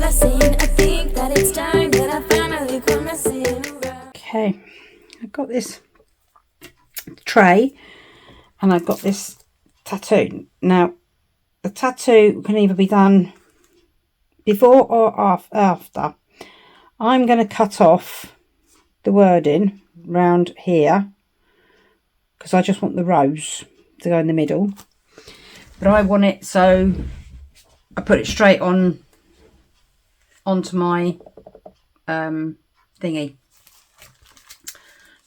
resin. I think that it's time that I finally quit messing around. Okay, I've got this tray and I've got this tattoo. Now, the tattoo can either be done before or after. I'm going to cut off the wording round here because I just want the rose to go in the middle. But I want it so I put it straight on onto my thingy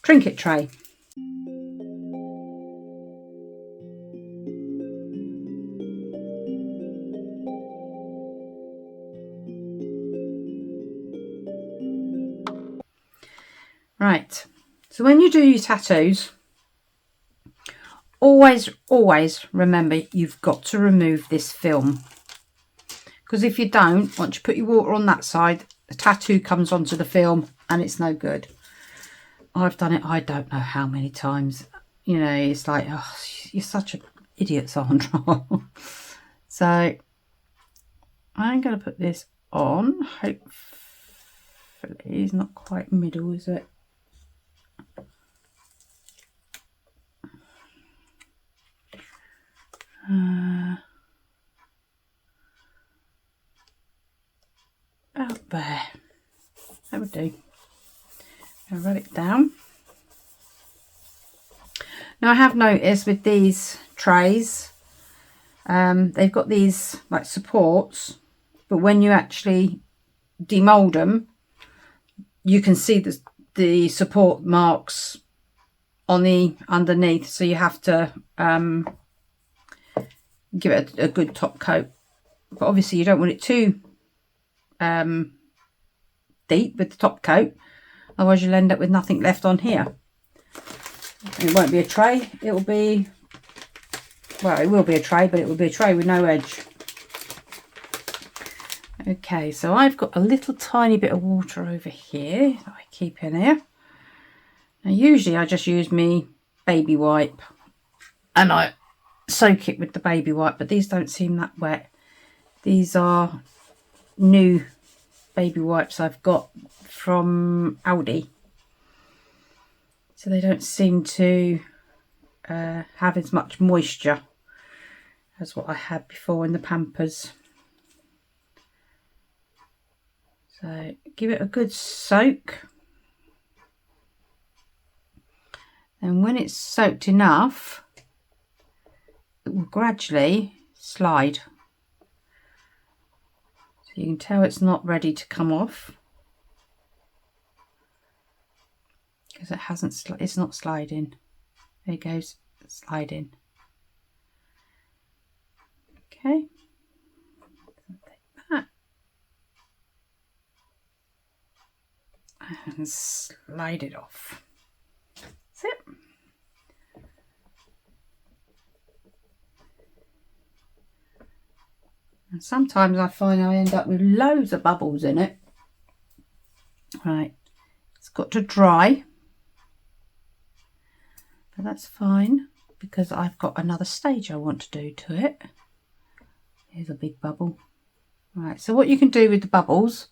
trinket tray. Right, so when you do your tattoos, always remember you've got to remove this film, because if you don't, once you put your water on that side, the tattoo comes onto the film and it's no good. I've done it I don't know how many times. You know, it's like, oh, you're such an idiot, Sandra. So I'm going to put this on. Hopefully it's not quite middle, is it? About there. That would do. I'll rub it down. Now I have noticed with these trays, they've got these like supports, but when you actually demold them, you can see the support marks on the underneath, so you have to give it a good top coat. But obviously you don't want it too deep with the top coat, otherwise you'll end up with nothing left on here. It won't be a tray, it will be, well, it will be a tray, but it will be a tray with no edge. Okay, so I've got a little tiny bit of water over here that I keep in here. Now usually I just use me baby wipe and I soak it with the baby wipe, but these don't seem that wet. These are new baby wipes I've got from Aldi, so they don't seem to have as much moisture as what I had before in the Pampers. So give it a good soak, and when it's soaked enough, it will gradually slide. So you can tell it's not ready to come off because it hasn't. It's not sliding. There it goes, sliding. Okay. Take that and slide it off. That's it. And sometimes I find I end up with loads of bubbles in it. Right, it's got to dry, but that's fine because I've got another stage I want to do to it. Here's a big bubble. Right, so what you can do with the bubbles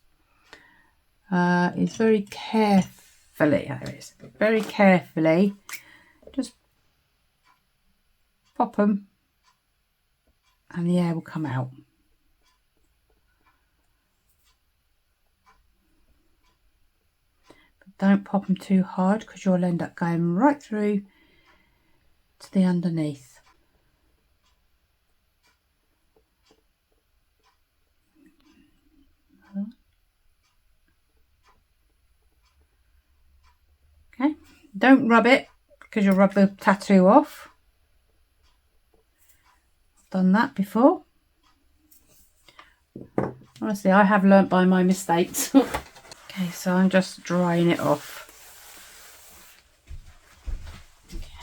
is very carefully, there it is, very carefully just pop them and the air will come out. But don't pop them too hard because you'll end up going right through to the underneath. Okay, don't rub it because you'll rub the tattoo off. I've done that before. Honestly, I have learnt by my mistakes. Okay, so I'm just drying it off.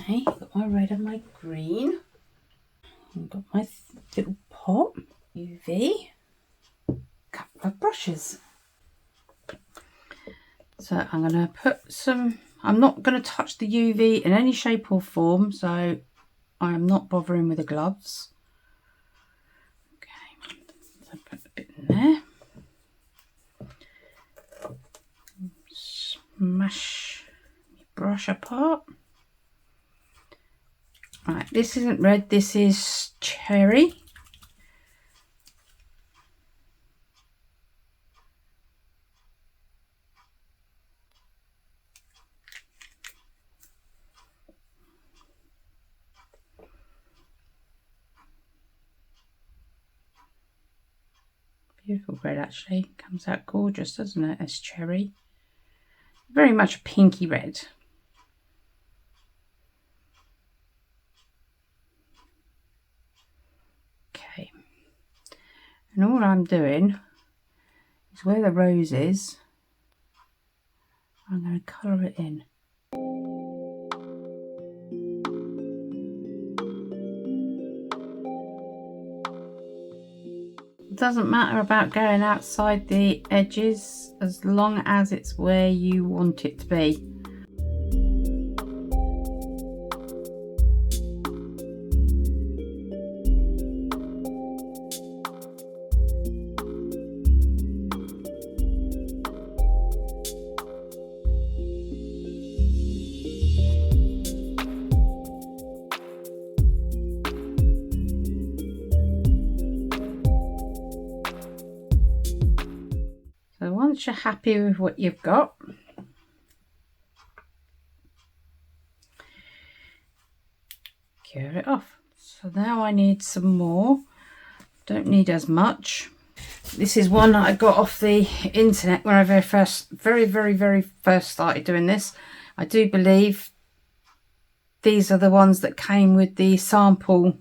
Okay, got my red and my green. I've got my little pot, UV, couple of brushes. So I'm going to put some, I'm not going to touch the UV in any shape or form, so I'm not bothering with the gloves. Okay, so put a bit in there. mash my brush apart. Right, this isn't red, this is cherry. Beautiful red, actually. Comes out gorgeous, doesn't it, as cherry? Very much a pinky red. Okay. And all I'm doing is where the rose is, I'm going to colour it in. It doesn't matter about going outside the edges as long as it's where you want it to be. So once you're happy with what you've got, cure it off. So now I need some more. Don't need as much. This is one that I got off the internet when I very first started doing this. I do believe these are the ones that came with the sample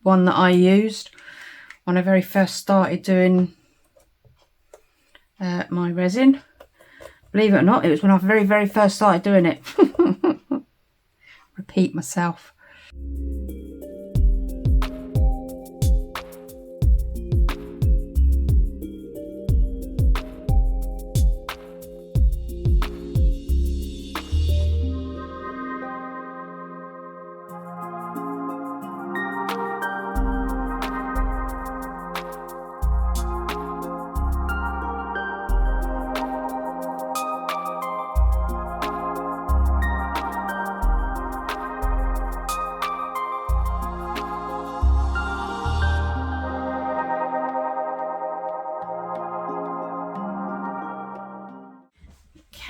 one that I used when I very first started doing my resin. Believe it or not, it was when I very first started doing it. Repeat myself.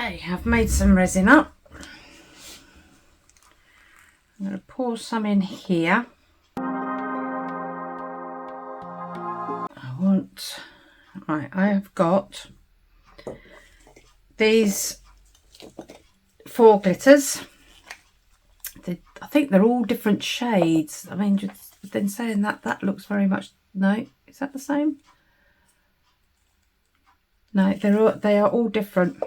Okay, I've made some resin up. I'm going to pour some in here. I have got these 4 glitters. I think they're all different shades. I mean, just then saying that looks very much, no, is that the same? No, they are all different.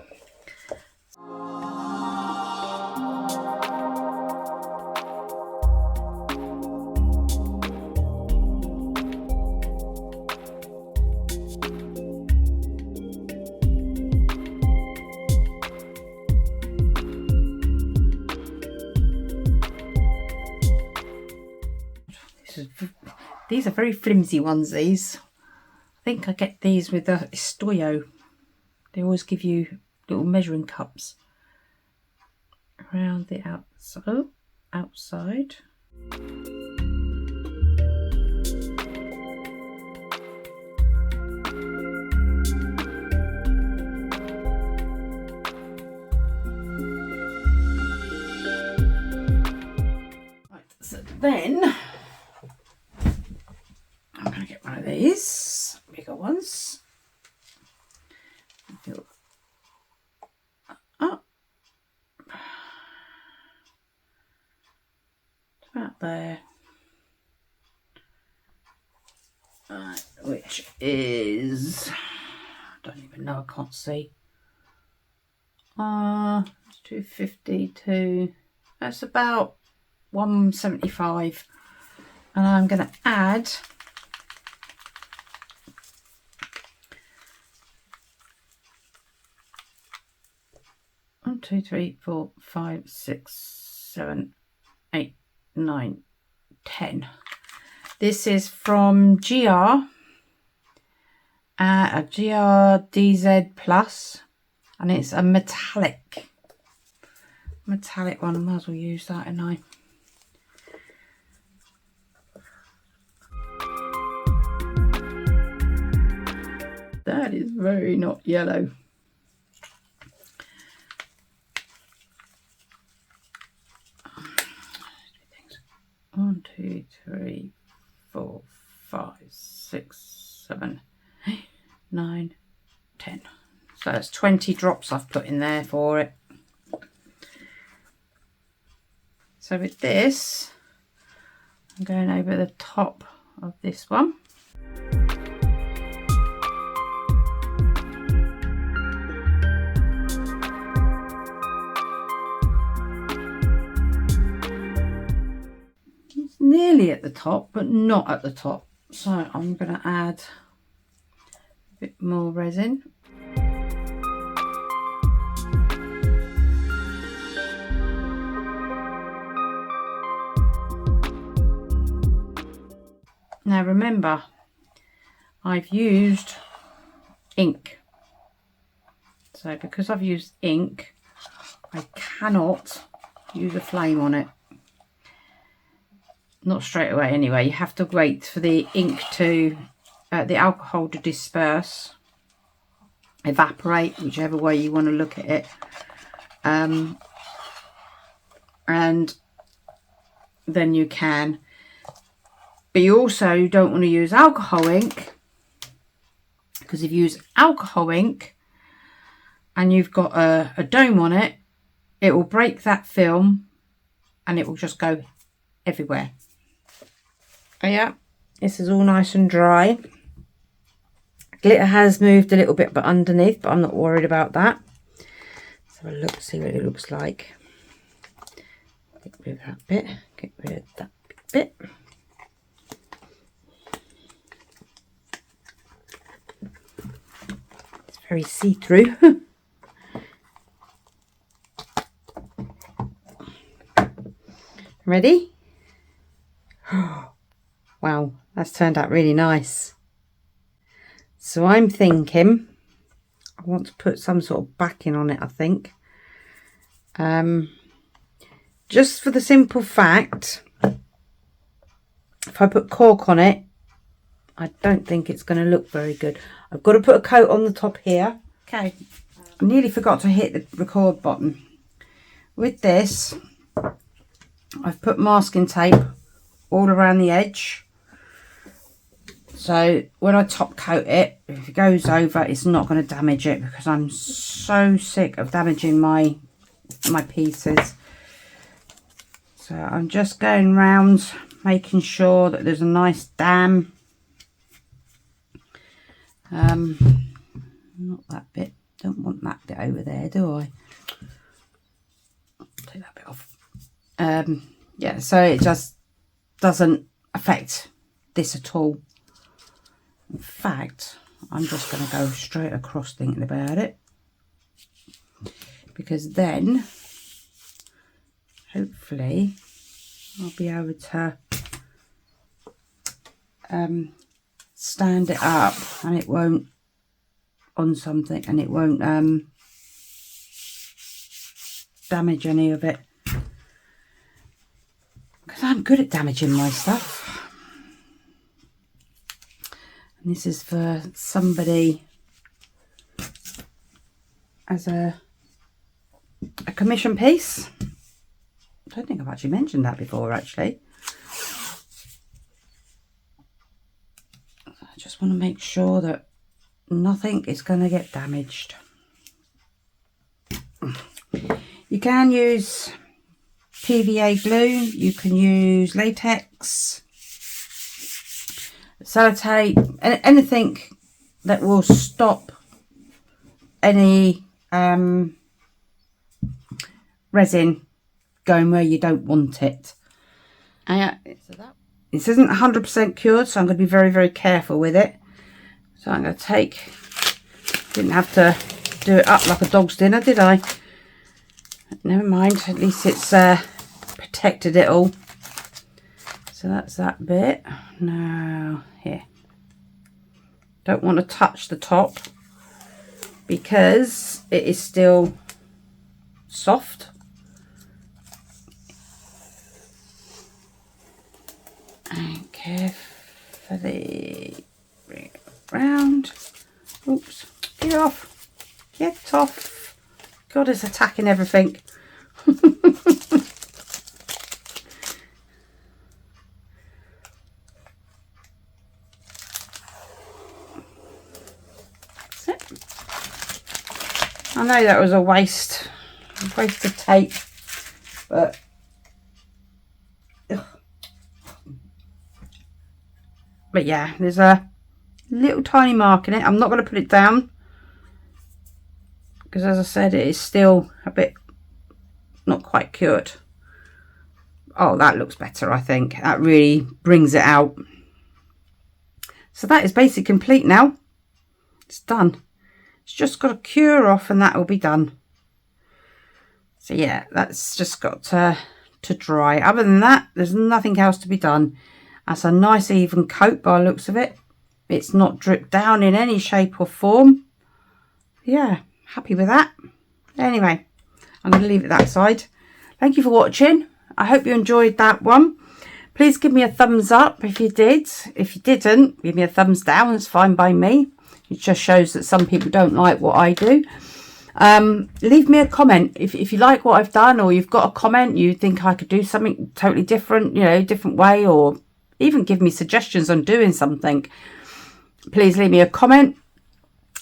These are very flimsy ones, these. I think I get these with the Estoyo. They always give you little measuring cups around the outside. Right, so then I'm going to get one of these bigger ones. Up. About there. Right, which is, I don't even know, I can't see. 250 to, that's about 175. And I'm going to add 1, 2, 3, 4, 5, 6, 7, 8, 9, 10. This is from GR, GRDZ Plus. and it's a metallic one. I might as well use that, and I. 'That is very not yellow. One, 2, 3, 4, 5, 6, 7, 8, 9, 10. So that's 20 drops I've put in there for it. So with this, I'm going over the top of this one. It's nearly at the top, but not at the top. So I'm going to add a bit more resin. Now remember, I've used ink. So because I've used ink, I cannot use a flame on it. Not straight away anyway. You have to wait for the ink to, the alcohol to disperse, evaporate, whichever way you want to look at it. And then you can. But you also don't want to use alcohol ink, because if you use alcohol ink and you've got a dome on it, it will break that film and it will just go everywhere. Oh yeah, this is all nice and dry. Glitter has moved a little bit but underneath, but I'm not worried about that. Let's have a look, see what it looks like. Get rid of that bit, get rid of that bit. Very see-through. Ready? Wow, that's turned out really nice. So I'm thinking I want to put some sort of backing on it, I think. Just for the simple fact, if I put cork on it, I don't think it's going to look very good. I've got to put a coat on the top here. Okay, I nearly forgot to hit the record button. With this, I've put masking tape all around the edge. So when I top coat it, if it goes over, it's not going to damage it, because I'm so sick of damaging my pieces. So I'm just going round, making sure that there's a nice dam. Not that bit. Don't want that bit over there, do I? Take that bit off. Yeah, so it just doesn't affect this at all. In fact, I'm just going to go straight across thinking about it, because then hopefully I'll be able to stand it up and it won't on something, and it won't damage any of it, because I'm good at damaging my stuff. And this is for somebody as a commission piece. I don't think I've actually mentioned that before, actually. I just want to make sure that nothing is going to get damaged. You can use PVA glue, you can use latex, sellotape, anything that will stop any resin going where you don't want it. This isn't 100% cured, so I'm going to be very, very careful with it. So I'm going to take, didn't have to do it up like a dog's dinner, did I? Never mind, at least it's protected it all. So that's that bit. Now, here. Don't want to touch the top, because it is still soft. And carefully bring it round. Oops, get off. Get off. God, it's attacking everything. I know that was a waste of tape, but yeah, there's a little tiny mark in it. I'm not going to put it down because, as I said, it is still a bit not quite cured. Oh, that looks better. I think that really brings it out. So that is basically complete now. It's done. It's just got to cure off and that will be done. So yeah, that's just got to dry. Other than that, there's nothing else to be done. That's a nice even coat by the looks of it. It's not dripped down in any shape or form. Yeah, happy with that. Anyway, I'm going to leave it that side. Thank you for watching. I hope you enjoyed that one. Please give me a thumbs up if you did. If you didn't, give me a thumbs down. It's fine by me. It just shows that some people don't like what I do. Leave me a comment if you like what I've done, or you've got a comment you think I could do something totally different, you know, different way, or even give me suggestions on doing something. Please leave me a comment.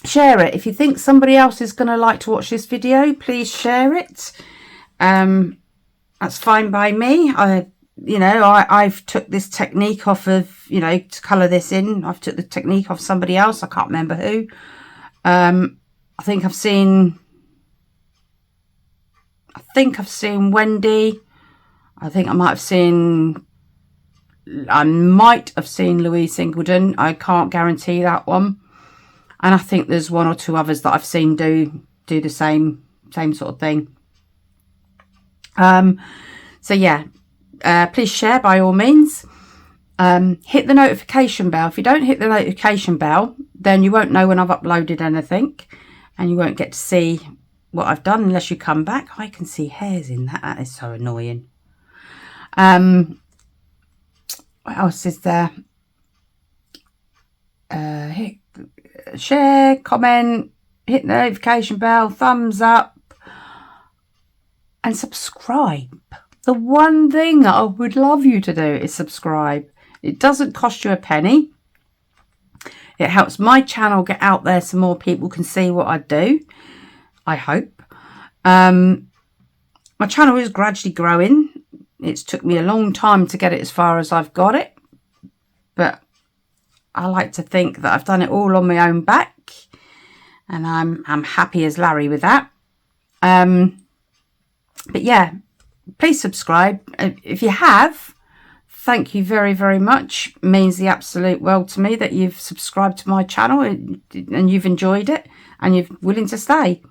Share it. If you think somebody else is going to like to watch this video, please share it. That's fine by me. I've took this technique off of, you know, to colour this in. I've took the technique off somebody else. I can't remember who. I think I've seen Wendy. I think I might have seen Louise Singleton. I can't guarantee that one. And I think there's one or two others that I've seen do the same sort of thing. So yeah, please share by all means. Hit the notification bell. If you don't hit the notification bell, then you won't know when I've uploaded anything, and you won't get to see what I've done unless you come back. I can see hairs in that. That is so annoying. What else is there? Share, comment, hit the notification bell, thumbs up, and subscribe. The one thing that I would love you to do is subscribe. It doesn't cost you a penny. It helps my channel get out there so more people can see what I do, I hope. My channel is gradually growing. It's took me a long time to get it as far as I've got it, but I like to think that I've done it all on my own back, and I'm happy as Larry with that. But yeah, please subscribe. If you have, thank you very, very much. It means the absolute world to me that you've subscribed to my channel and you've enjoyed it and you're willing to stay.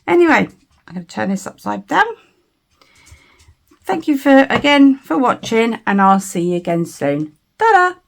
Anyway, I'm going to turn this upside down. Thank you again for watching, and I'll see you again soon. Ta-da!